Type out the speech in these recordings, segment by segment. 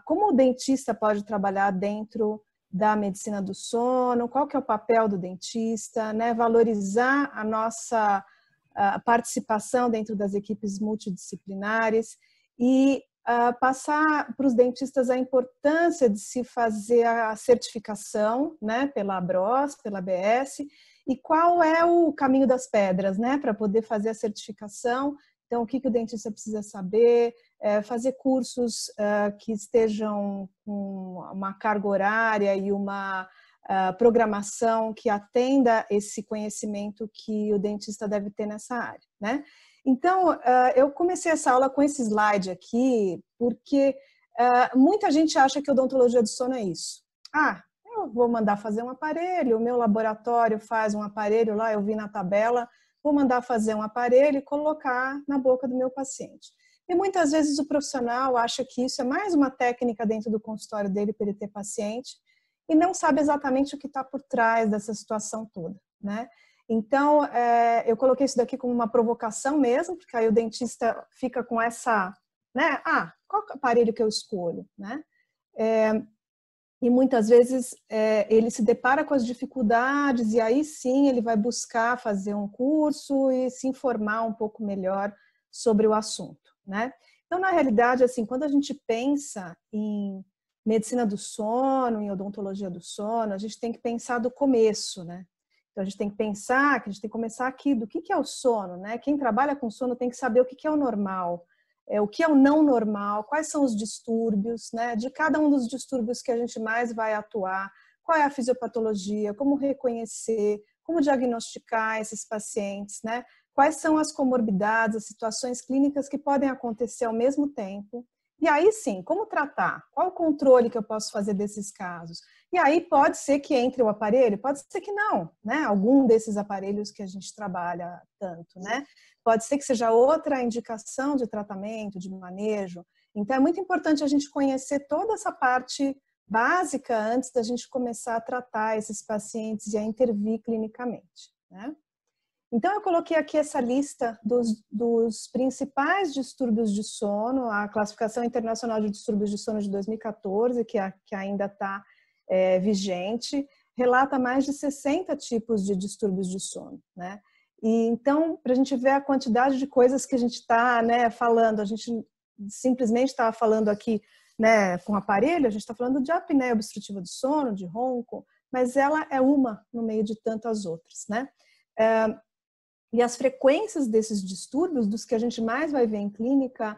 como o dentista pode trabalhar dentro da medicina do sono, qual que é o papel do dentista, né? Valorizar a nossa participação dentro das equipes multidisciplinares e passar para os dentistas a importância de se fazer a certificação, né, pela ABROS, pela ABS, e qual é o caminho das pedras, né, para poder fazer a certificação. Então, o que o dentista precisa saber, fazer cursos que estejam com uma carga horária e uma programação que atenda esse conhecimento que o dentista deve ter nessa área, né? Então, eu comecei essa aula com esse slide aqui, porque muita gente acha que odontologia do sono é isso. Eu vou mandar fazer um aparelho, o meu laboratório faz um aparelho lá, eu vi na tabela, vou mandar fazer um aparelho e colocar na boca do meu paciente. E muitas vezes o profissional acha que isso é mais uma técnica dentro do consultório dele para ele ter paciente e não sabe exatamente o que está por trás dessa situação toda, né? Então, eu coloquei isso daqui como uma provocação mesmo, porque aí o dentista fica com essa, né? Qual aparelho que eu escolho, né? E muitas vezes ele se depara com as dificuldades e aí sim ele vai buscar fazer um curso e se informar um pouco melhor sobre o assunto, né? Então, na realidade, assim, quando a gente pensa em medicina do sono, em odontologia do sono, a gente tem que pensar do começo, né? Então, a gente tem que pensar que a gente tem que começar aqui do que é o sono, né? Quem trabalha com sono tem que saber o que é o normal, o que é o não normal, quais são os distúrbios, né? De cada um dos distúrbios que a gente mais vai atuar, qual é a fisiopatologia, como reconhecer, como diagnosticar esses pacientes, né? Quais são as comorbidades, as situações clínicas que podem acontecer ao mesmo tempo. E aí sim, como tratar? Qual o controle que eu posso fazer desses casos? E aí pode ser que entre o aparelho, pode ser que não, né? Algum desses aparelhos que a gente trabalha tanto, né? Pode ser que seja outra indicação de tratamento, de manejo. Então é muito importante a gente conhecer toda essa parte básica antes da gente começar a tratar esses pacientes e a intervir clinicamente, né? Então, eu coloquei aqui essa lista dos principais distúrbios de sono, a Classificação Internacional de Distúrbios de Sono de 2014, que ainda está vigente, relata mais de 60 tipos de distúrbios de sono, né? E então, para a gente ver a quantidade de coisas que a gente está, né, falando, a gente simplesmente estava falando aqui, né, com aparelho, a gente está falando de apneia obstrutiva do sono, de ronco, mas ela é uma no meio de tantas outras, né? E as frequências desses distúrbios, dos que a gente mais vai ver em clínica,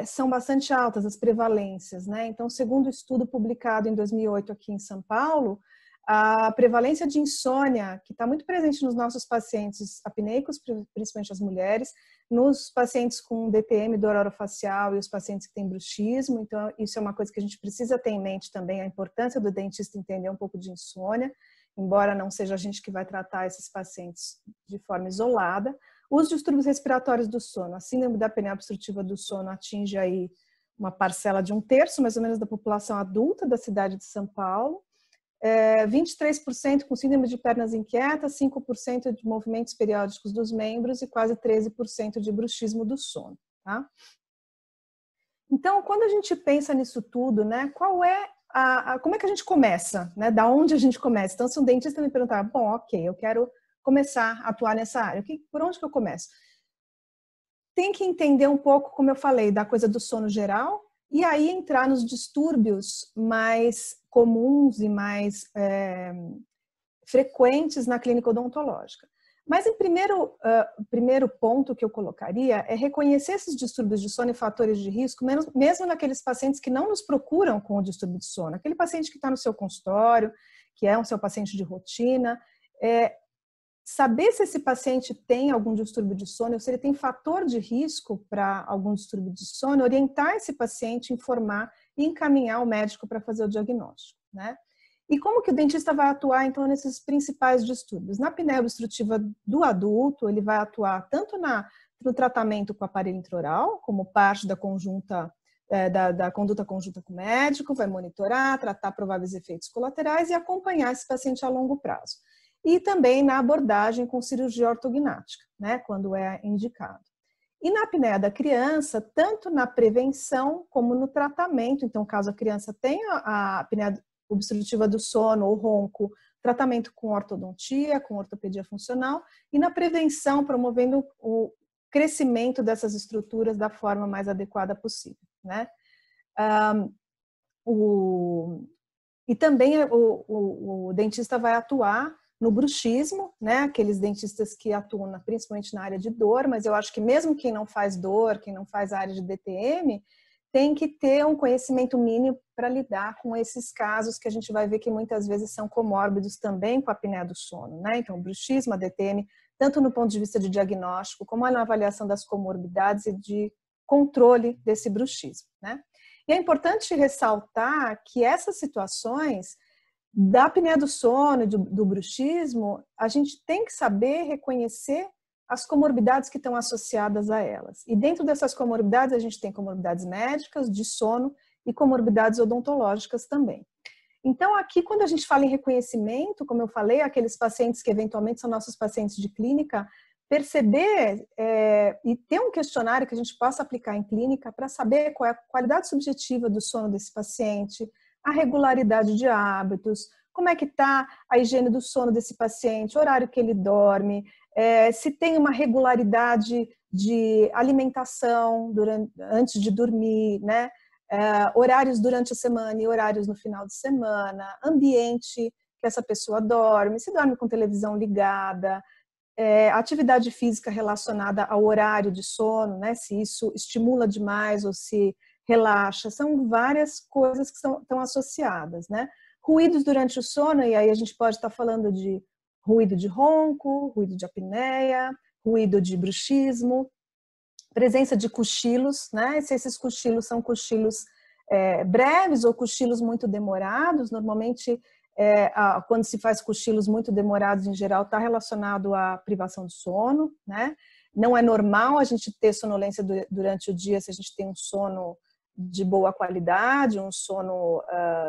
são bastante altas, as prevalências, né? Então, segundo o estudo publicado em 2008 aqui em São Paulo, a prevalência de insônia, que está muito presente nos nossos pacientes apneicos, principalmente as mulheres, nos pacientes com DTM, dor orofacial, e os pacientes que têm bruxismo. Então, isso é uma coisa que a gente precisa ter em mente também, a importância do dentista entender um pouco de insônia, embora não seja a gente que vai tratar esses pacientes de forma isolada. Os distúrbios respiratórios do sono, a síndrome da apneia obstrutiva do sono atinge aí uma parcela de 1/3, mais ou menos, da população adulta da cidade de São Paulo. 23% com síndrome de pernas inquietas, 5% de movimentos periódicos dos membros e quase 13% de bruxismo do sono, tá? Então, quando a gente pensa nisso tudo, né, como é que a gente começa, né? Da onde a gente começa? Então, se um dentista me perguntar, bom, ok, eu quero começar a atuar nessa área, por onde que eu começo? Tem que entender um pouco, como eu falei, da coisa do sono geral e aí entrar nos distúrbios mais comuns e mais frequentes na clínica odontológica. Mas em primeiro ponto que eu colocaria é reconhecer esses distúrbios de sono e fatores de risco, mesmo naqueles pacientes que não nos procuram com o distúrbio de sono. Aquele paciente que está no seu consultório, que é um seu paciente de rotina, saber se esse paciente tem algum distúrbio de sono, ou se ele tem fator de risco para algum distúrbio de sono, orientar esse paciente, informar e encaminhar o médico para fazer o diagnóstico, né? E como que o dentista vai atuar, então, nesses principais distúrbios? Na apneia obstrutiva do adulto, ele vai atuar tanto no tratamento com aparelho intraoral, como parte da conduta conjunta com o médico, vai monitorar, tratar prováveis efeitos colaterais e acompanhar esse paciente a longo prazo. E também na abordagem com cirurgia ortognática, né, quando é indicado. E na apneia da criança, tanto na prevenção como no tratamento. Então, caso a criança tenha a apneia obstrutiva do sono ou ronco, tratamento com ortodontia, com ortopedia funcional, e na prevenção, promovendo o crescimento dessas estruturas da forma mais adequada possível, né? E também o dentista vai atuar no bruxismo, né? Aqueles dentistas que atuam principalmente na área de dor, mas eu acho que mesmo quem não faz dor, quem não faz a área de DTM, tem que ter um conhecimento mínimo para lidar com esses casos que a gente vai ver que muitas vezes são comórbidos também com a apneia do sono, né? Então, o bruxismo, a DTM, tanto no ponto de vista de diagnóstico, como na avaliação das comorbidades e de controle desse bruxismo, né? E é importante ressaltar que essas situações da apneia do sono, do bruxismo, a gente tem que saber reconhecer as comorbidades que estão associadas a elas. E dentro dessas comorbidades, a gente tem comorbidades médicas, de sono e comorbidades odontológicas também. Então, aqui, quando a gente fala em reconhecimento, como eu falei, aqueles pacientes que eventualmente são nossos pacientes de clínica, perceber e ter um questionário que a gente possa aplicar em clínica para saber qual é a qualidade subjetiva do sono desse paciente, a regularidade de hábitos, como é que está a higiene do sono desse paciente, o horário que ele dorme, se tem uma regularidade de alimentação antes de dormir, né? Horários durante a semana e horários no final de semana, ambiente que essa pessoa dorme, se dorme com televisão ligada, atividade física relacionada ao horário de sono, né? Se isso estimula demais ou se relaxa, são várias coisas que estão associadas, né? Ruídos durante o sono, e aí a gente pode estar falando de ruído de ronco, ruído de apneia, ruído de bruxismo, presença de cochilos, né? Se esses cochilos são cochilos breves ou cochilos muito demorados, normalmente quando se faz cochilos muito demorados em geral está relacionado à privação de sono, né? Não é normal a gente ter sonolência durante o dia se a gente tem um sono de boa qualidade, um sono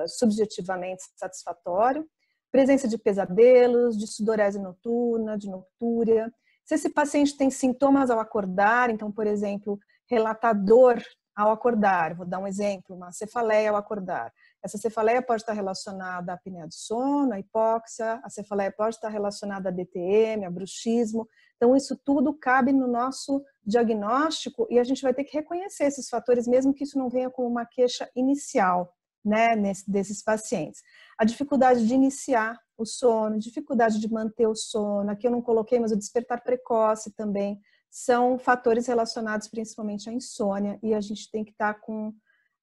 subjetivamente satisfatório, presença de pesadelos, de sudorese noturna, de noctúria. Se esse paciente tem sintomas ao acordar, então, por exemplo, relatar dor ao acordar, vou dar um exemplo, uma cefaleia ao acordar. Essa cefaleia pode estar relacionada à apneia do sono, à hipóxia, a cefaleia pode estar relacionada a DTM, a bruxismo. Então, isso tudo cabe no nosso diagnóstico e a gente vai ter que reconhecer esses fatores, mesmo que isso não venha como uma queixa inicial, né, desses pacientes. A dificuldade de iniciar o sono, dificuldade de manter o sono, aqui eu não coloquei, mas o despertar precoce também, são fatores relacionados principalmente à insônia e a gente tem que estar com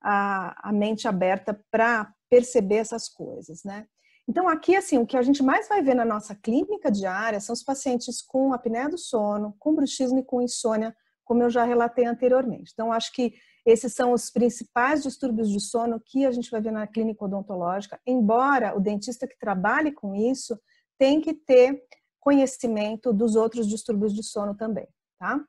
a mente aberta para perceber essas coisas, né? Então aqui, assim, o que a gente mais vai ver na nossa clínica diária são os pacientes com apneia do sono, com bruxismo e com insônia, como eu já relatei anteriormente. Então acho que esses são os principais distúrbios de sono que a gente vai ver na clínica odontológica, embora o dentista que trabalhe com isso tem que ter conhecimento dos outros distúrbios de sono também, tá?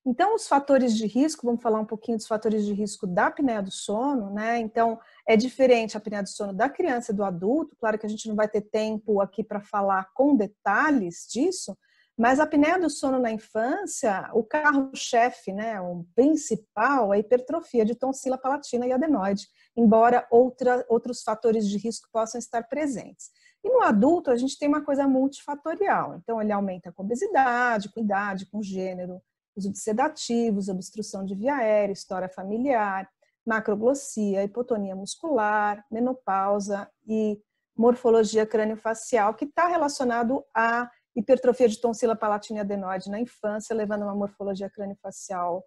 Então, os fatores de risco, vamos falar um pouquinho dos fatores de risco da apneia do sono, né? Então, é diferente a apneia do sono da criança e do adulto, claro que a gente não vai ter tempo aqui para falar com detalhes disso, mas a apneia do sono na infância, o carro-chefe, né, o principal, é a hipertrofia de tonsila palatina e adenoide, embora outros fatores de risco possam estar presentes. E no adulto, a gente tem uma coisa multifatorial, então ele aumenta com obesidade, com idade, com gênero, uso de sedativos, obstrução de via aérea, história familiar, macroglossia, hipotonia muscular, menopausa e morfologia crâniofacial, que está relacionado à hipertrofia de tonsila palatina e adenoide na infância, levando a uma morfologia crâniofacial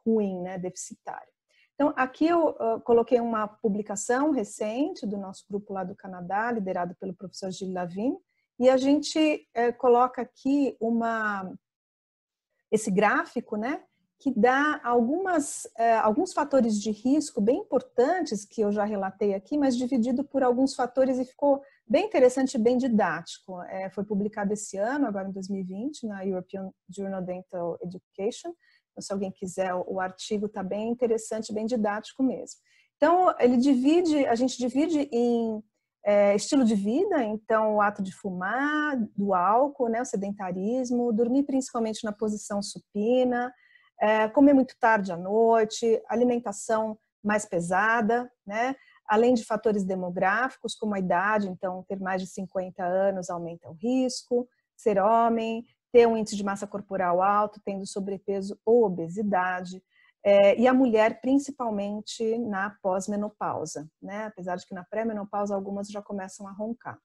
ruim, né, deficitária. Então, aqui eu coloquei uma publicação recente do nosso grupo lá do Canadá, liderado pelo professor Gilles Lavigne, e a gente coloca aqui esse gráfico, né, que dá alguns fatores de risco bem importantes que eu já relatei aqui, mas dividido por alguns fatores e ficou bem interessante e bem didático. Foi publicado esse ano, agora em 2020, na European Journal Dental Education. Então, se alguém quiser, o artigo está bem interessante, bem didático mesmo. Então, a gente divide em Estilo de vida, então o ato de fumar, do álcool, né, o sedentarismo, dormir principalmente na posição supina, comer muito tarde à noite, alimentação mais pesada, né, além de fatores demográficos, como a idade, então ter mais de 50 anos aumenta o risco, ser homem, ter um índice de massa corporal alto, tendo sobrepeso ou obesidade, e a mulher principalmente na pós-menopausa, né? Apesar de que na pré-menopausa algumas já começam a roncar.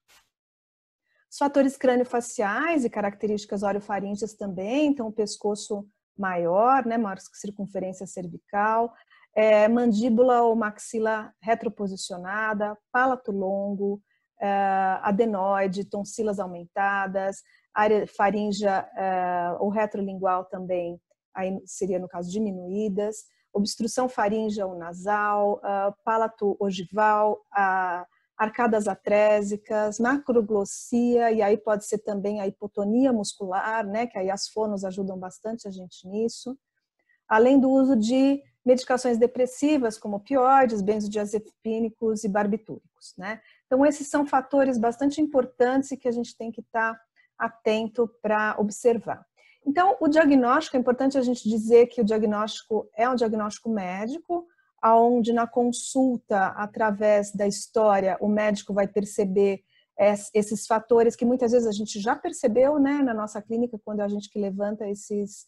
Os fatores crâniofaciais e características orofaríngeas também, então o pescoço maior, né? Maior circunferência cervical, mandíbula ou maxila retroposicionada, palato longo, adenoide, tonsilas aumentadas, área faríngea ou retrolingual também, aí seria no caso diminuídas, obstrução faríngea ou nasal, palato ogival, arcadas atrésicas, macroglossia, e aí pode ser também a hipotonia muscular, né, que aí as fonos ajudam bastante a gente nisso, além do uso de medicações depressivas como opioides, benzodiazepínicos e barbitúricos, né? Então esses são fatores bastante importantes e que a gente tem que estar atento para observar. Então, o diagnóstico, é importante a gente dizer que o diagnóstico é um diagnóstico médico, onde na consulta, através da história, o médico vai perceber esses fatores que muitas vezes a gente já percebeu, né, na nossa clínica, quando a gente que levanta esses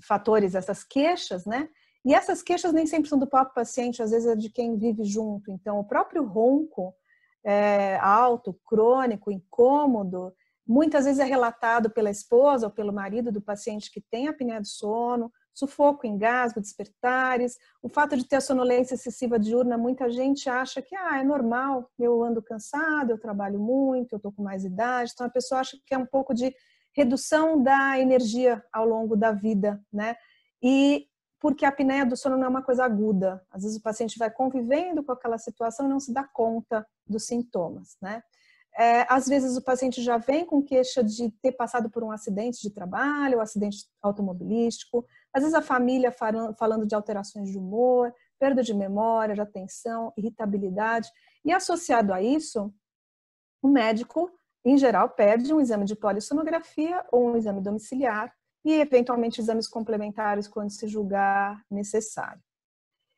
fatores, essas queixas, né? E essas queixas nem sempre são do próprio paciente, às vezes é de quem vive junto. Então, o próprio ronco alto, crônico, incômodo, muitas vezes é relatado pela esposa ou pelo marido do paciente que tem apneia do sono, sufoco, engasgo, despertares, o fato de ter a sonolência excessiva diurna, muita gente acha que é normal, eu ando cansado, eu trabalho muito, eu estou com mais idade, então a pessoa acha que é um pouco de redução da energia ao longo da vida, né? E porque a apneia do sono não é uma coisa aguda, às vezes o paciente vai convivendo com aquela situação e não se dá conta dos sintomas, né? Às vezes o paciente já vem com queixa de ter passado por um acidente de trabalho, um acidente automobilístico, às vezes a família falando de alterações de humor, perda de memória, de atenção, irritabilidade, e associado a isso, o médico, em geral, pede um exame de polissonografia ou um exame domiciliar e, eventualmente, exames complementares quando se julgar necessário.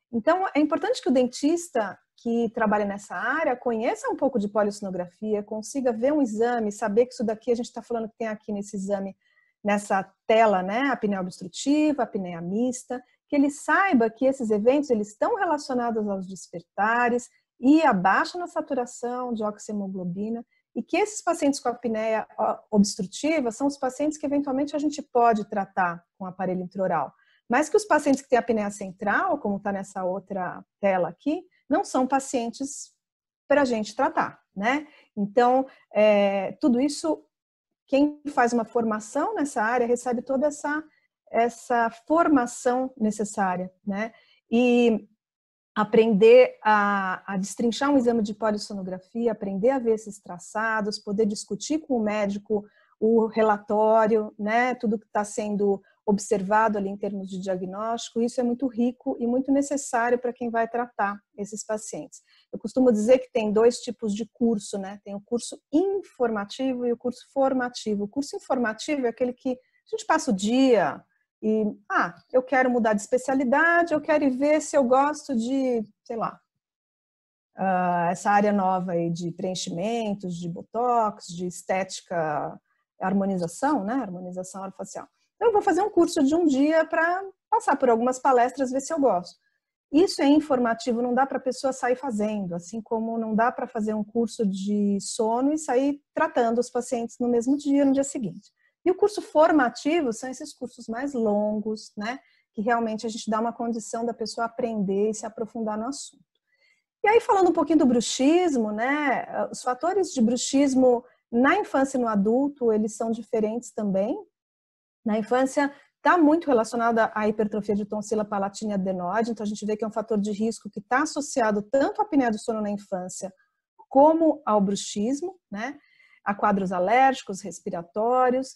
Então, é importante que o dentista que trabalha nessa área conheça um pouco de polissonografia, consiga ver um exame, saber que isso daqui a gente está falando que tem aqui nesse exame, nessa tela, né, a apneia obstrutiva, a apneia mista, que ele saiba que esses eventos eles estão relacionados aos despertares e a baixa na saturação de oxihemoglobina, e que esses pacientes com apneia obstrutiva são os pacientes que eventualmente a gente pode tratar com aparelho intraoral. Mas que os pacientes que têm apneia central, como está nessa outra tela aqui, não são pacientes para a gente tratar, né? Então, tudo isso, quem faz uma formação nessa área recebe toda essa formação necessária, né? E aprender a destrinchar um exame de polissonografia, aprender a ver esses traçados, poder discutir com o médico o relatório, né? Tudo que está sendo observado ali em termos de diagnóstico, isso é muito rico e muito necessário para quem vai tratar esses pacientes. Eu costumo dizer que tem dois tipos de curso, né? Tem o curso informativo e o curso formativo. O curso informativo é aquele que a gente passa o dia e, eu quero mudar de especialidade, eu quero ver se eu gosto de, sei lá, essa área nova aí de preenchimentos, de botox, de estética, harmonização, né? Harmonização orofacial. Eu vou fazer um curso de um dia para passar por algumas palestras, ver se eu gosto. Isso é informativo, não dá para a pessoa sair fazendo, assim como não dá para fazer um curso de sono e sair tratando os pacientes no mesmo dia, no dia seguinte. E o curso formativo são esses cursos mais longos, né? Que realmente a gente dá uma condição da pessoa aprender e se aprofundar no assunto. E aí, falando um pouquinho do bruxismo, né? Os fatores de bruxismo na infância e no adulto, eles são diferentes também. Na infância, está muito relacionada à hipertrofia de tonsila palatina e adenoide, então a gente vê que é um fator de risco que está associado tanto à apneia do sono na infância como ao bruxismo, né? A quadros alérgicos, respiratórios.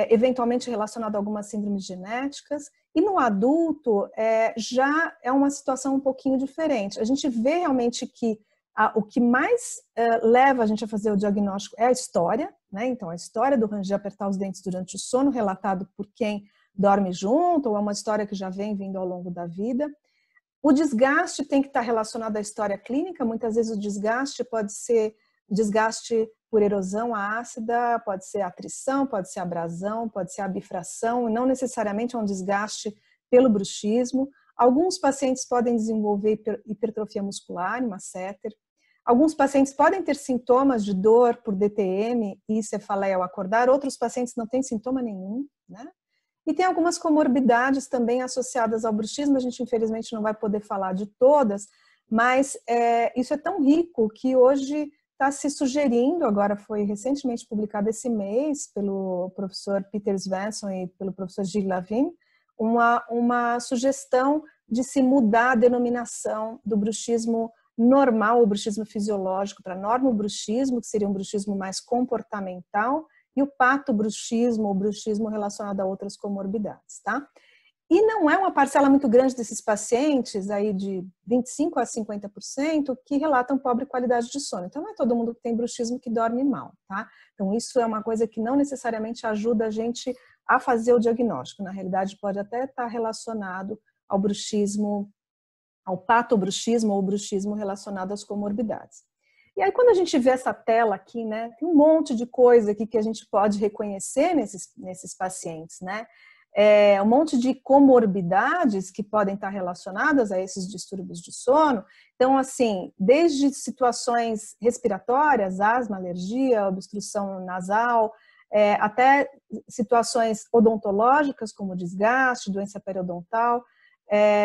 eventualmente relacionado a algumas síndromes genéticas. E no adulto, já é uma situação um pouquinho diferente. A gente vê realmente que o que mais leva a gente a fazer o diagnóstico é a história, né? Então, a história do ranger apertar os dentes durante o sono, relatado por quem dorme junto, ou é uma história que já vem vindo ao longo da vida. O desgaste tem que estar relacionado à história clínica. Muitas vezes o desgaste pode ser desgaste por erosão ácida, pode ser atrição, pode ser abrasão, pode ser abifração, não necessariamente é um desgaste pelo bruxismo. Alguns pacientes podem desenvolver hipertrofia muscular, masseter. Alguns pacientes podem ter sintomas de dor por DTM e cefaleia ao acordar, outros pacientes não têm sintoma nenhum, né? E tem algumas comorbidades também associadas ao bruxismo, a gente infelizmente não vai poder falar de todas, mas isso é tão rico que hoje está se sugerindo, agora foi recentemente publicado esse mês pelo professor Peter Svensson e pelo professor Gilles Lavin, uma sugestão de se mudar a denominação do bruxismo normal, o bruxismo fisiológico, para normobruxismo, que seria um bruxismo mais comportamental, e o patobruxismo, o bruxismo relacionado a outras comorbidades, tá? E não é uma parcela muito grande desses pacientes, aí de 25% a 50%, que relatam pobre qualidade de sono. Então, não é todo mundo que tem bruxismo que dorme mal, tá? Então, isso é uma coisa que não necessariamente ajuda a gente a fazer o diagnóstico. Na realidade, pode até estar relacionado ao bruxismo, ao patobruxismo ou bruxismo relacionado às comorbidades. E aí, quando a gente vê essa tela aqui, né, tem um monte de coisa aqui que a gente pode reconhecer nesses pacientes, né? Um monte de comorbidades que podem estar relacionadas a esses distúrbios de sono. Então, assim, desde situações respiratórias, asma, alergia, obstrução nasal, até situações odontológicas, como desgaste, doença periodontal,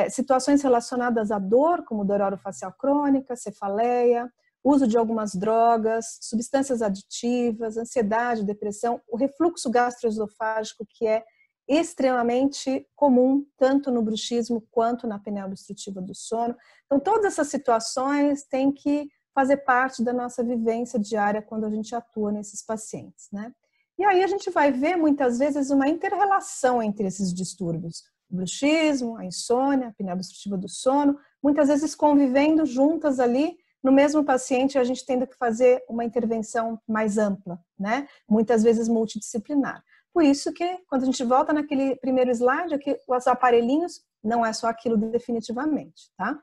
situações relacionadas à dor, como dor orofacial crônica, cefaleia, uso de algumas drogas, substâncias aditivas, ansiedade, depressão, o refluxo gastroesofágico, que é extremamente comum, tanto no bruxismo quanto na apneia obstrutiva do sono. Então, todas essas situações têm que fazer parte da nossa vivência diária quando a gente atua nesses pacientes, né? E aí a gente vai ver, muitas vezes, uma inter-relação entre esses distúrbios. O bruxismo, a insônia, a apneia obstrutiva do sono, muitas vezes convivendo juntas ali no mesmo paciente, a gente tendo que fazer uma intervenção mais ampla, né? Muitas vezes multidisciplinar. Por isso que, quando a gente volta naquele primeiro slide, aqui, os aparelhinhos não é só aquilo definitivamente, tá?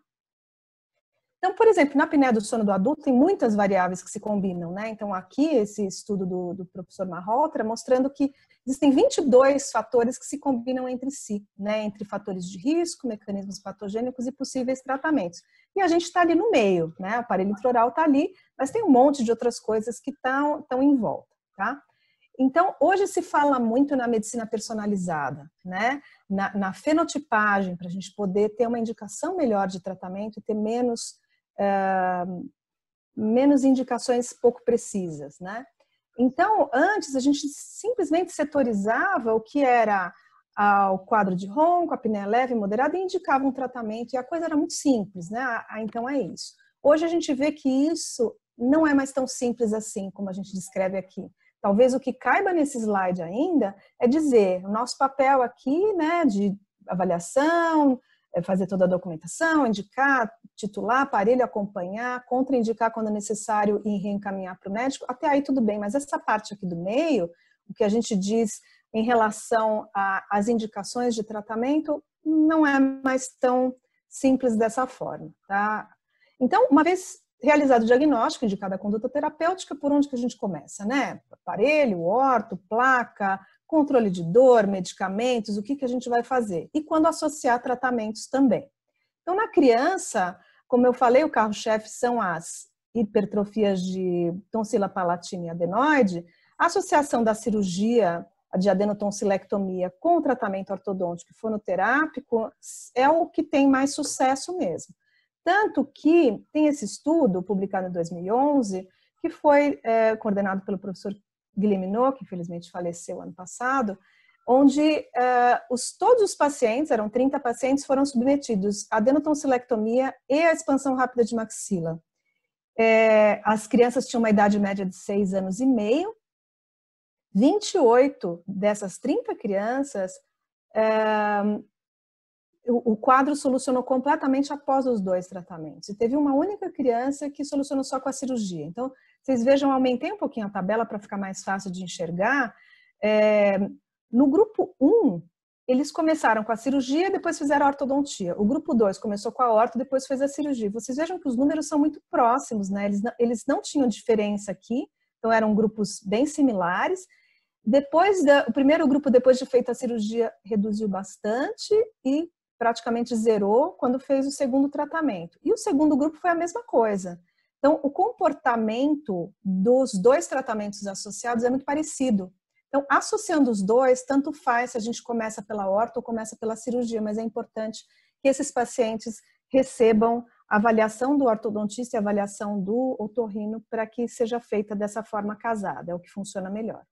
Então, por exemplo, na apneia do sono do adulto tem muitas variáveis que se combinam, né? Então, aqui, esse estudo do professor Malhotra mostrando que existem 22 fatores que se combinam entre si, né? Entre fatores de risco, mecanismos patogênicos e possíveis tratamentos. E a gente está ali no meio, né? O aparelho intraoral está ali, mas tem um monte de outras coisas que estão em volta, tá? Então, hoje se fala muito na medicina personalizada, né? Na fenotipagem, para a gente poder ter uma indicação melhor de tratamento e ter menos indicações pouco precisas, né? Então, antes a gente simplesmente setorizava o que era o quadro de ronco, a apneia leve e moderada e indicava um tratamento e a coisa era muito simples, né? Então é isso. Hoje a gente vê que isso não é mais tão simples assim como a gente descreve aqui. Talvez o que caiba nesse slide ainda é dizer o nosso papel aqui, né, de avaliação, fazer toda a documentação, indicar, titular, aparelho, acompanhar, contraindicar quando necessário e reencaminhar para o médico, até aí tudo bem, mas essa parte aqui do meio, o que a gente diz em relação às indicações de tratamento, não é mais tão simples dessa forma, tá? Então, uma vez realizado o diagnóstico, indicada a conduta terapêutica, por onde que a gente começa, né? Aparelho, orto, placa, controle de dor, medicamentos, o que a gente vai fazer? E quando associar tratamentos também. Então, na criança, como eu falei, o carro-chefe são as hipertrofias de tonsila palatina e adenoide. A associação da cirurgia de adenotonsilectomia com o tratamento ortodôntico e fonoterápico é o que tem mais sucesso mesmo. Tanto que tem esse estudo, publicado em 2011, que foi coordenado pelo professor Guilherme Minot, que infelizmente faleceu ano passado, onde todos os pacientes, eram 30 pacientes, foram submetidos à adenotonsilectomia e à expansão rápida de maxila. As crianças tinham uma idade média de 6 anos e meio, 28 dessas 30 crianças, o quadro solucionou completamente após os 2 tratamentos. E teve uma única criança que solucionou só com a cirurgia. Então, vocês vejam, aumentei um pouquinho a tabela para ficar mais fácil de enxergar. No grupo 1, eles começaram com a cirurgia, depois fizeram a ortodontia. O grupo 2 começou com a orto, depois fez a cirurgia. Vocês vejam que os números são muito próximos, né? Eles não tinham diferença aqui, então eram grupos bem similares. O primeiro grupo, depois de feita a cirurgia, reduziu bastante e praticamente zerou quando fez o segundo tratamento. E o segundo grupo foi a mesma coisa. Então, o comportamento dos 2 tratamentos associados é muito parecido. Então, associando os 2, tanto faz se a gente começa pela orto ou começa pela cirurgia, mas é importante que esses pacientes recebam a avaliação do ortodontista e a avaliação do otorrino para que seja feita dessa forma casada, é o que funciona melhor.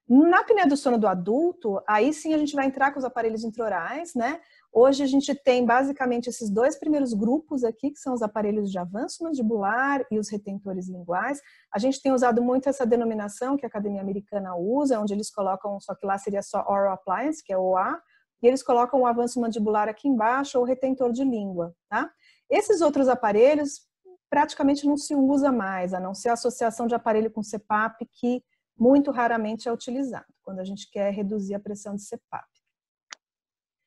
Na apneia do sono do adulto, aí sim a gente vai entrar com os aparelhos intraorais, né? Hoje a gente tem basicamente esses 2 primeiros grupos aqui, que são os aparelhos de avanço mandibular e os retentores linguais. A gente tem usado muito essa denominação que a Academia Americana usa, onde eles colocam, só que lá seria só Oral Appliance, que é o OA, e eles colocam o avanço mandibular aqui embaixo ou o retentor de língua, tá? Esses outros aparelhos praticamente não se usa mais, a não ser a associação de aparelho com CPAP, que muito raramente é utilizado, quando a gente quer reduzir a pressão de CPAP.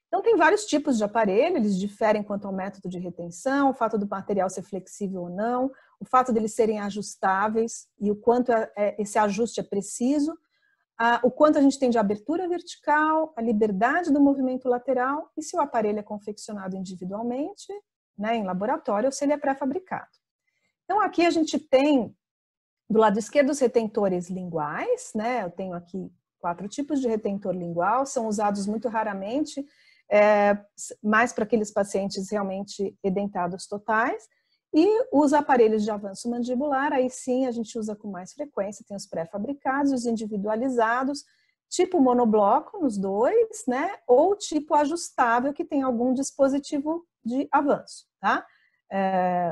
Então, tem vários tipos de aparelho, eles diferem quanto ao método de retenção, o fato do material ser flexível ou não, o fato deles serem ajustáveis e o quanto esse ajuste é preciso, o quanto a gente tem de abertura vertical, a liberdade do movimento lateral e se o aparelho é confeccionado individualmente, né, em laboratório, ou se ele é pré-fabricado. Então, aqui a gente tem do lado esquerdo os retentores linguais, né? Eu tenho aqui 4 tipos de retentor lingual, são usados muito raramente, mais para aqueles pacientes realmente edentados totais. E os aparelhos de avanço mandibular, aí sim a gente usa com mais frequência, tem os pré-fabricados, os individualizados, tipo monobloco nos 2, né? Ou tipo ajustável, que tem algum dispositivo de avanço, tá?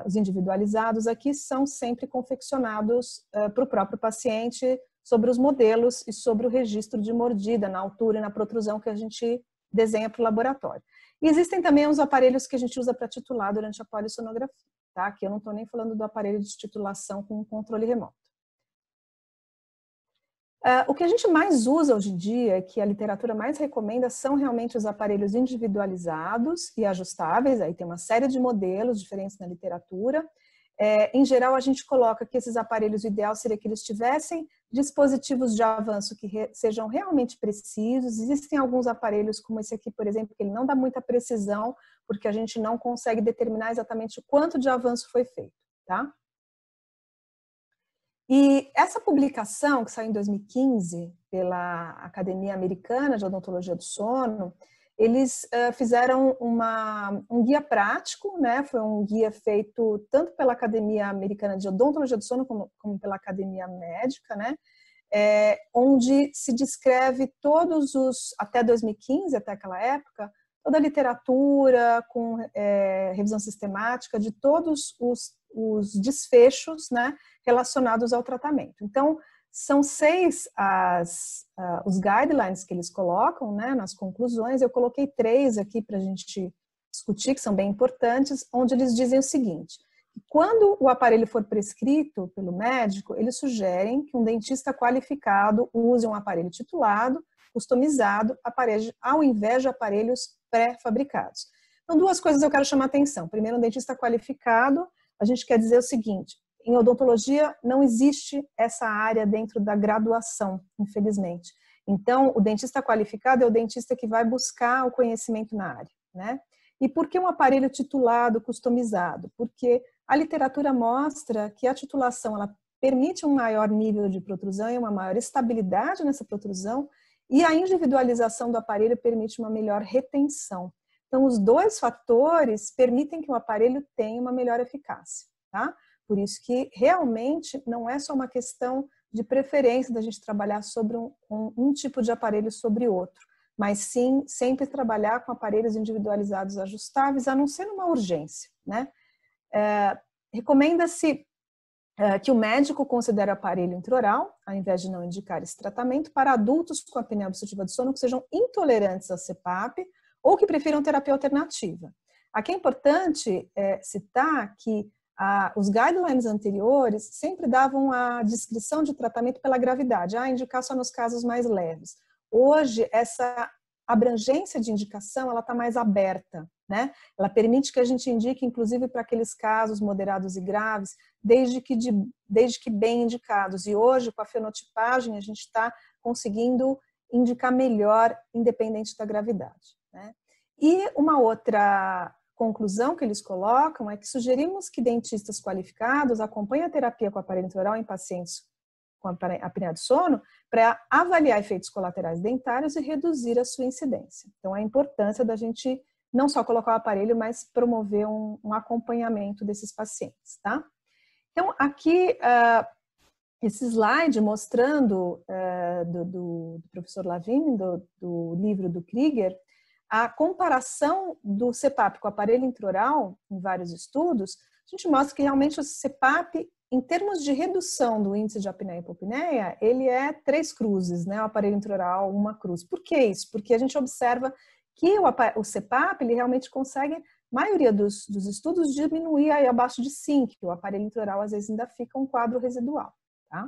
Os individualizados aqui são sempre confeccionados para o próprio paciente sobre os modelos e sobre o registro de mordida, na altura e na protrusão que a gente desenha para o laboratório. E existem também os aparelhos que a gente usa para titular durante a polissonografia, tá? Aqui eu não estou nem falando do aparelho de titulação com controle remoto. O que a gente mais usa hoje em dia, que a literatura mais recomenda, são realmente os aparelhos individualizados e ajustáveis. Aí tem uma série de modelos diferentes na literatura. Em geral, a gente coloca que esses aparelhos, o ideal seria que eles tivessem dispositivos de avanço que sejam realmente precisos. Existem alguns aparelhos, como esse aqui, por exemplo, que ele não dá muita precisão, porque a gente não consegue determinar exatamente o quanto de avanço foi feito, tá? E essa publicação, que saiu em 2015 pela Academia Americana de Odontologia do Sono, eles fizeram um guia prático, né? Foi um guia feito tanto pela Academia Americana de Odontologia do Sono como pela Academia Médica, né? Onde se descreve todos os, até 2015, até aquela época, toda a literatura com revisão sistemática de todos os desfechos, né, relacionados ao tratamento. Então, são 6 os guidelines que eles colocam, né, nas conclusões. Eu coloquei 3 aqui para a gente discutir, que são bem importantes, onde eles dizem o seguinte: quando o aparelho for prescrito pelo médico, eles sugerem que um dentista qualificado use um aparelho titulado, customizado, ao invés de aparelhos pré-fabricados. Então, 2 coisas eu quero chamar a atenção. Primeiro, um dentista qualificado, a gente quer dizer o seguinte: em odontologia não existe essa área dentro da graduação, infelizmente. Então, o dentista qualificado é o dentista que vai buscar o conhecimento na área, né? E por que um aparelho titulado, customizado? Porque a literatura mostra que a titulação ela permite um maior nível de protrusão e uma maior estabilidade nessa protrusão, e a individualização do aparelho permite uma melhor retenção. Então, os 2 fatores permitem que o aparelho tenha uma melhor eficácia, tá? Por isso que realmente não é só uma questão de preferência da gente trabalhar sobre um tipo de aparelho sobre outro, mas sim sempre trabalhar com aparelhos individualizados ajustáveis, a não ser numa urgência, né? Recomenda-se que o médico considere o aparelho intraoral, ao invés de não indicar esse tratamento, para adultos com apneia obstrutiva do sono que sejam intolerantes ao CPAP ou que prefiram terapia alternativa. Aqui é importante citar que os guidelines anteriores sempre davam a descrição de tratamento pela gravidade, indicar só nos casos mais leves. Hoje, essa abrangência de indicação ela está mais aberta, né? Ela permite que a gente indique, inclusive, para aqueles casos moderados e graves, desde que bem indicados. E hoje, com a fenotipagem, a gente está conseguindo indicar melhor, independente da gravidade, né? E uma outra conclusão que eles colocam é que sugerimos que dentistas qualificados acompanhem a terapia com aparelho intraoral em pacientes com apneia do sono para avaliar efeitos colaterais dentários e reduzir a sua incidência. Então, a importância da gente não só colocar o aparelho, mas promover um acompanhamento desses pacientes, tá? Então, aqui, esse slide mostrando do professor Lavigne, do livro do Krieger, a comparação do CPAP com o aparelho intraoral, em vários estudos, a gente mostra que realmente o CPAP, em termos de redução do índice de apneia e hipopneia, ele é 3 cruzes, né? O aparelho intraoral, 1 cruz. Por que isso? Porque a gente observa que o CPAP, ele realmente consegue, a maioria dos estudos, diminuir aí abaixo de 5, que o aparelho intraoral às vezes ainda fica um quadro residual, tá?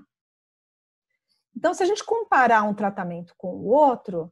Então, se a gente comparar um tratamento com o outro,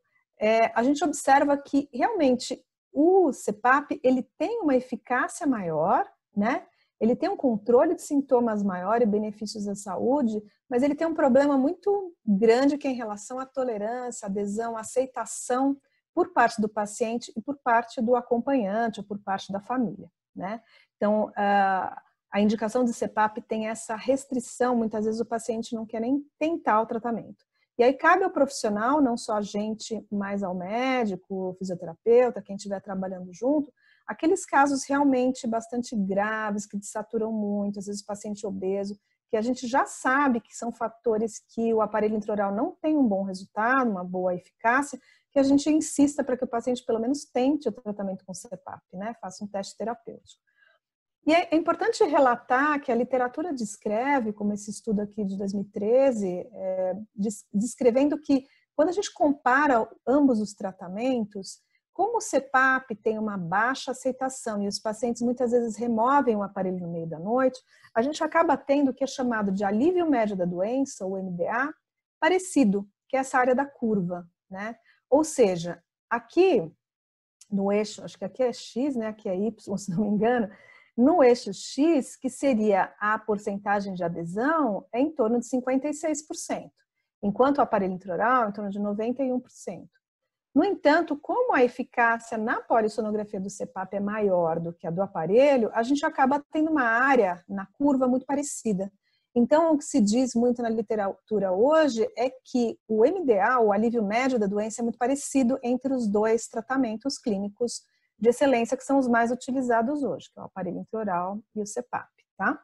a gente observa que realmente o CPAP ele tem uma eficácia maior, né? Ele tem um controle de sintomas maior e benefícios à saúde, mas ele tem um problema muito grande que é em relação à tolerância, adesão, aceitação por parte do paciente e por parte do acompanhante ou por parte da família, né? Então, a indicação de CPAP tem essa restrição, muitas vezes o paciente não quer nem tentar o tratamento. E aí cabe ao profissional, não só a gente, mas ao médico, fisioterapeuta, quem estiver trabalhando junto, aqueles casos realmente bastante graves, que desaturam muito, às vezes o paciente obeso, que a gente já sabe que são fatores que o aparelho intraoral não tem um bom resultado, uma boa eficácia, que a gente insista para que o paciente pelo menos tente o tratamento com CPAP, né? Faça um teste terapêutico. E é importante relatar que a literatura descreve, como esse estudo aqui de 2013, descrevendo que quando a gente compara ambos os tratamentos, como o CPAP tem uma baixa aceitação e os pacientes muitas vezes removem o aparelho no meio da noite, a gente acaba tendo o que é chamado de alívio médio da doença, ou MDA, parecido, que é essa área da curva, né? Ou seja, aqui no eixo, acho que aqui é X, né? Aqui é Y, se não me engano, no eixo X, que seria a porcentagem de adesão, é em torno de 56%, enquanto o aparelho intraoral é em torno de 91%. No entanto, como a eficácia na polissonografia do CPAP é maior do que a do aparelho, a gente acaba tendo uma área na curva muito parecida. Então, o que se diz muito na literatura hoje é que o MDA, o alívio médio da doença, é muito parecido entre os dois tratamentos clínicos de excelência, que são os mais utilizados hoje, que é o aparelho intraoral e o CPAP, tá?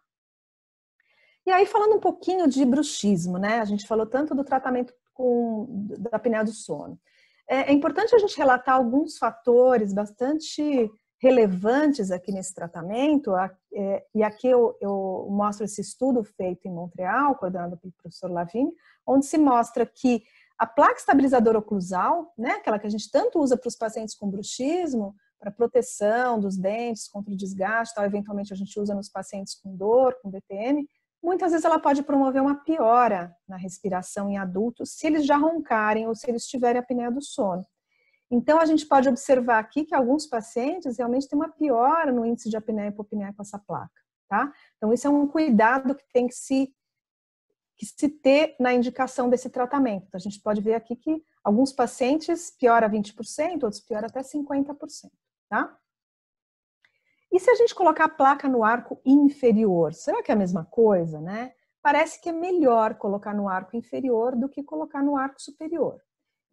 E aí, falando um pouquinho de bruxismo, né? A gente falou tanto do tratamento da apneia do sono. É importante a gente relatar alguns fatores bastante relevantes aqui nesse tratamento, e aqui eu mostro esse estudo feito em Montreal, coordenado pelo professor Lavigne, onde se mostra que a placa estabilizadora oclusal, né, aquela que a gente tanto usa para os pacientes com bruxismo, para proteção dos dentes contra o desgaste, tal, eventualmente a gente usa nos pacientes com dor, com DTM, muitas vezes ela pode promover uma piora na respiração em adultos se eles já roncarem ou se eles tiverem apneia do sono. Então, a gente pode observar aqui que alguns pacientes realmente têm uma piora no índice de apneia e hipopneia com essa placa, tá? Então, isso é um cuidado que tem que se ter na indicação desse tratamento. Então, a gente pode ver aqui que alguns pacientes piora 20%, outros piora até 50%, tá? E se a gente colocar a placa no arco inferior, será que é a mesma coisa, né? Parece que é melhor colocar no arco inferior do que colocar no arco superior.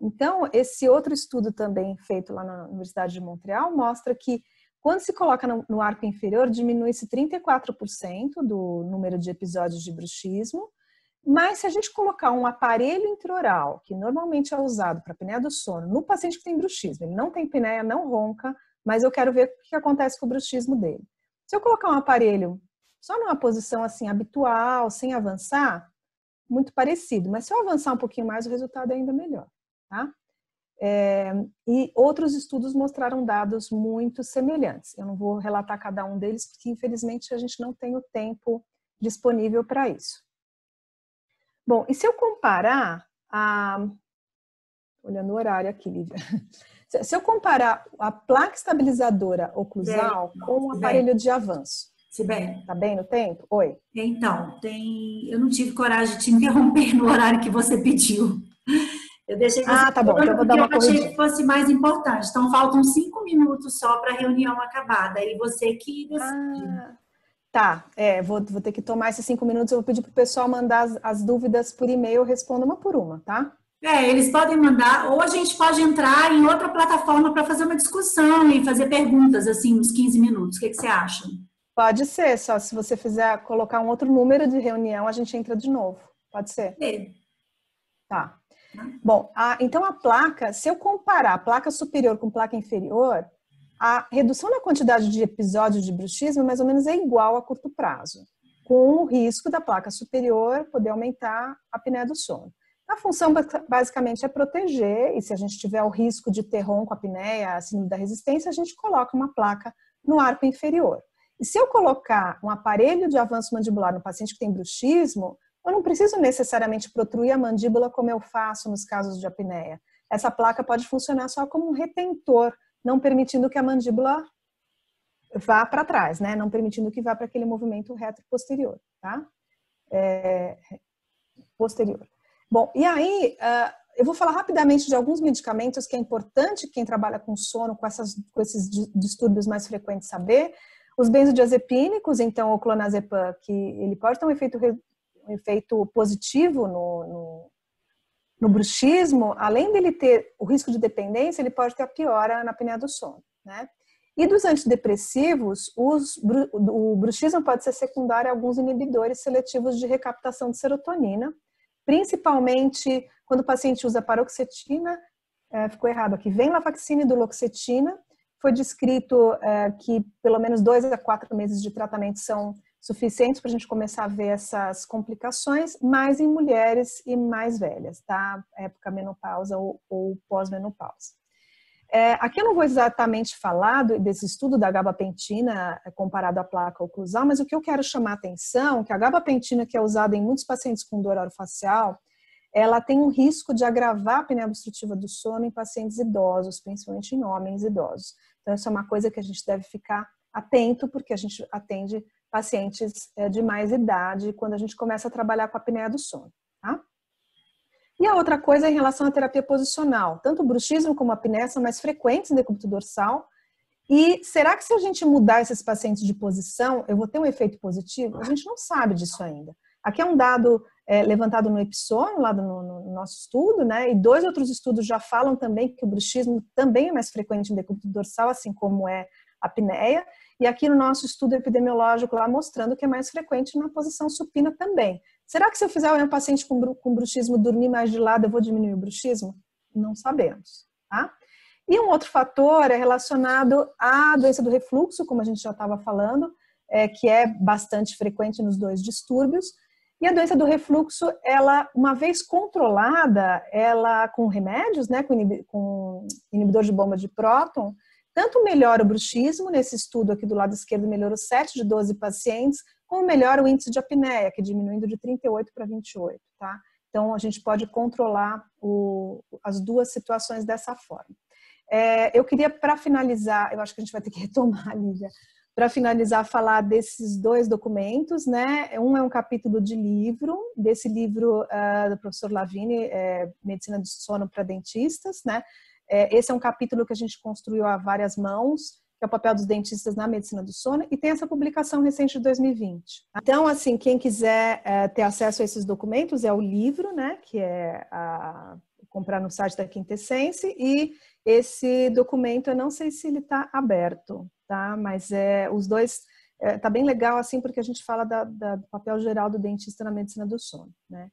Então, esse outro estudo também feito lá na Universidade de Montreal mostra que quando se coloca no arco inferior, diminui-se 34% do número de episódios de bruxismo, mas se a gente colocar um aparelho intraoral, que normalmente é usado para apneia do sono, no paciente que tem bruxismo, ele não tem apneia, não ronca, mas eu quero ver o que acontece com o bruxismo dele. Se eu colocar um aparelho só numa posição assim habitual, sem avançar, muito parecido. Mas se eu avançar um pouquinho mais, o resultado é ainda melhor, tá? E outros estudos mostraram dados muito semelhantes. Eu não vou relatar cada um deles, porque infelizmente a gente não tem o tempo disponível para isso. Bom, e se eu comparar olhando o horário aqui, Lívia. Se eu comparar a placa estabilizadora oclusal com o aparelho de avanço. Sibeli. Tá bem no tempo? Oi. Então, eu não tive coragem de te interromper no horário que você pediu. Eu deixei você tá bom, então eu vou dar uma porque eu achei corridinha. que fosse mais importante. Então, faltam 5 minutos só para a reunião acabar. Daí você que decide. Tá, vou ter que tomar esses 5 minutos. Eu vou pedir para o pessoal mandar as dúvidas por e-mail, eu respondo uma por uma, tá? Eles podem mandar, ou a gente pode entrar em outra plataforma para fazer uma discussão e fazer perguntas, assim, uns 15 minutos. O que você acha? Pode ser, só se você fizer colocar um outro número de reunião, a gente entra de novo. Pode ser? Tá. Bom, então a placa, se eu comparar a placa superior com placa inferior, a redução na quantidade de episódios de bruxismo mais ou menos é igual a curto prazo, com o risco da placa superior poder aumentar a apneia do sono. A função basicamente é proteger, e se a gente tiver o risco de ter ronco, apneia, a síndrome da resistência, a gente coloca uma placa no arco inferior. E se eu colocar um aparelho de avanço mandibular no paciente que tem bruxismo, eu não preciso necessariamente protruir a mandíbula como eu faço nos casos de apneia. Essa placa pode funcionar só como um retentor, não permitindo que a mandíbula vá para trás, né? Não permitindo que vá para aquele movimento retro-posterior, tá? Posterior. Bom, e aí eu vou falar rapidamente de alguns medicamentos que é importante quem trabalha com sono, com esses distúrbios mais frequentes saber. Os benzodiazepínicos, então o clonazepam, que ele pode ter um efeito positivo no bruxismo, além dele ter o risco de dependência, ele pode ter a piora na apneia do sono, né? E dos antidepressivos, o bruxismo pode ser secundário a alguns inibidores seletivos de recaptação de serotonina, principalmente quando o paciente usa paroxetina, ficou errado aqui, venlafaxina e duloxetina. Foi descrito que pelo menos 2 a 4 meses de tratamento são suficientes para a gente começar a ver essas complicações, mais em mulheres e mais velhas, tá? Época menopausa ou pós-menopausa. Aqui eu não vou exatamente falar desse estudo da gabapentina comparado à placa oclusal, mas o que eu quero chamar a atenção é que a gabapentina, que é usada em muitos pacientes com dor orofacial, ela tem um risco de agravar a apneia obstrutiva do sono em pacientes idosos, principalmente em homens idosos. Então, isso é uma coisa que a gente deve ficar atento, porque a gente atende pacientes de mais idade quando a gente começa a trabalhar com a apneia do sono, tá? E a outra coisa é em relação à terapia posicional. Tanto o bruxismo como a apneia são mais frequentes em decúbito dorsal. E será que se a gente mudar esses pacientes de posição, eu vou ter um efeito positivo? A gente não sabe disso ainda. Aqui é um dado levantado no Ipsono, lá no nosso estudo, né? E 2 outros estudos já falam também que o bruxismo também é mais frequente em decúbito dorsal, assim como é a apneia. E aqui no nosso estudo epidemiológico lá mostrando que é mais frequente na posição supina também. Será que se eu fizer um paciente com bruxismo dormir mais de lado, eu vou diminuir o bruxismo? Não sabemos, tá? E um outro fator é relacionado à doença do refluxo, como a gente já estava falando, que é bastante frequente nos 2 distúrbios. E a doença do refluxo, ela, uma vez controlada, ela com remédios, né, com inibidor de bomba de próton, tanto melhora o bruxismo, nesse estudo aqui do lado esquerdo melhorou 7 de 12 pacientes, como melhora o índice de apneia, que diminuindo de 38 para 28, tá? Então, a gente pode controlar as 2 situações dessa forma. Eu queria, para finalizar, eu acho que a gente vai ter que retomar, Lívia, para finalizar, falar desses 2 documentos, né? Um é um capítulo de livro, desse livro do professor Lavigne, Medicina do Sono para Dentistas, né? Esse é um capítulo que a gente construiu a várias mãos, que é o papel dos dentistas na medicina do sono, e tem essa publicação recente de 2020. Então, assim, quem quiser ter acesso a esses documentos é o livro, né, que comprar no site da Quintessence, e esse documento, eu não sei se ele está aberto, tá? Mas os 2, tá bem legal, assim, porque a gente fala do papel geral do dentista na medicina do sono, né?